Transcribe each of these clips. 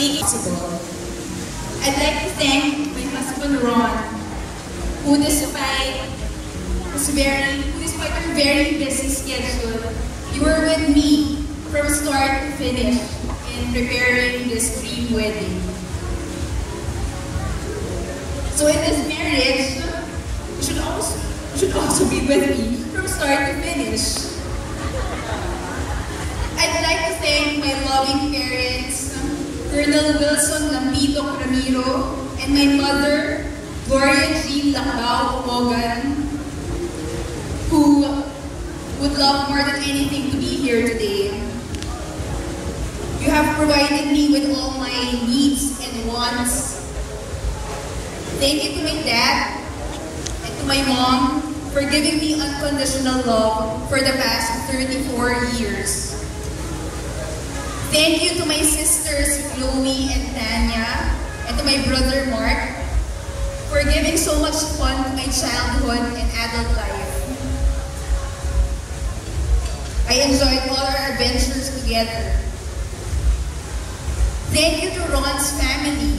making it possible. I'd like to thank my husband Ron, who despite our very busy schedule, you were with me from start to finish in preparing this dream wedding. So in this marriage, you should also be with me from start to finish. I'd like to thank my loving parents, Colonel Wilson Lampito Ramiro, and my mother, Gloria Jean Lacbao Mogan, who would love more than anything to be here today. You have provided me with all my needs and wants. Thank you to my dad and to my mom for giving me unconditional love for the past 34 years. Thank you to my sisters Chloe and Tanya, and to my brother Mark for giving so much fun to my childhood and adult life. I enjoyed all our adventures together. Thank you to Ron's family,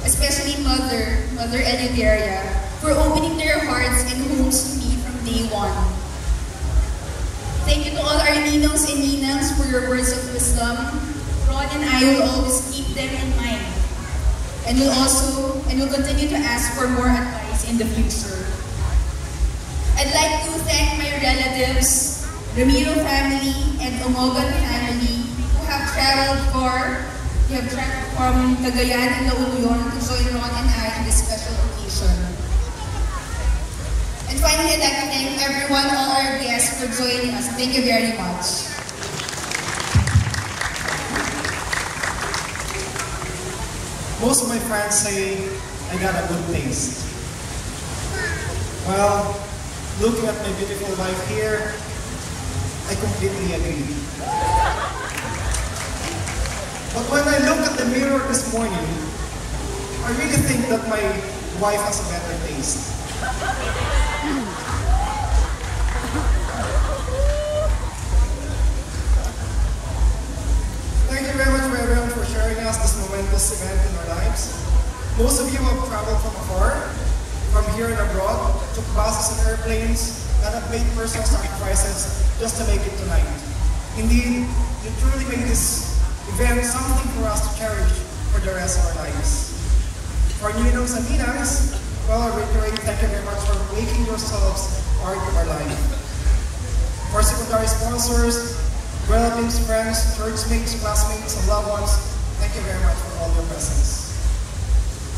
especially Mother Eleuteria, for opening their hearts and homes to me from day one. Thank you to all our ninongs and ninangs for your words of wisdom. Ron and I will always keep them in mind, and will continue to ask for more advice in the future. I'd like to thank my relatives, Ramiro family and Omogan family, who have traveled from Cagayan and La Union to join Ron and I in this special occasion. And finally, I'd like to thank everyone, all our guests, for joining us. Thank you very much. Most of my friends say I got a good taste. Well, looking at my beautiful wife here, I completely agree. But when I look at the mirror this morning, I really think that my wife has a better taste. Thank you very much, everyone, for sharing us this momentous event in our lives. Most of you have traveled from afar, from here and abroad, took buses and airplanes, and have made personal sacrifices just to make it tonight. Indeed, you truly made this event something for us to cherish for the rest of our lives. For ninongs and ninangs, well, I reiterate, thank you very much for making yourselves part of our life. For secondary sponsors, relatives, friends, churchmates, classmates, and loved ones, thank you very much for all your presence.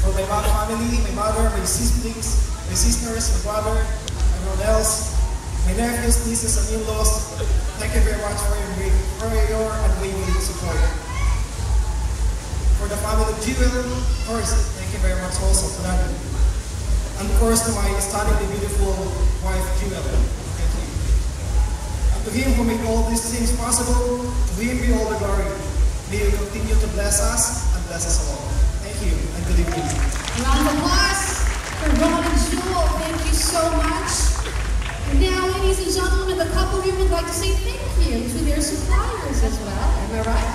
For my family, my mother, my siblings, my sisters, my brother, everyone else, my nephews, nieces, and in-laws, thank you very much for your unwavering support. For the family of Jewel, of course, thank you very much also for that. And of course, to my stunningly beautiful wife, Jewel, thank you. And to him who made all these things possible, to him be all the glory. May you continue to bless us and bless us all. Thank you, and good evening. Round of applause for Ron and Jewel. Thank you so much. Now, ladies and gentlemen, the couple here would like to say thank you to their suppliers as well. Am I right?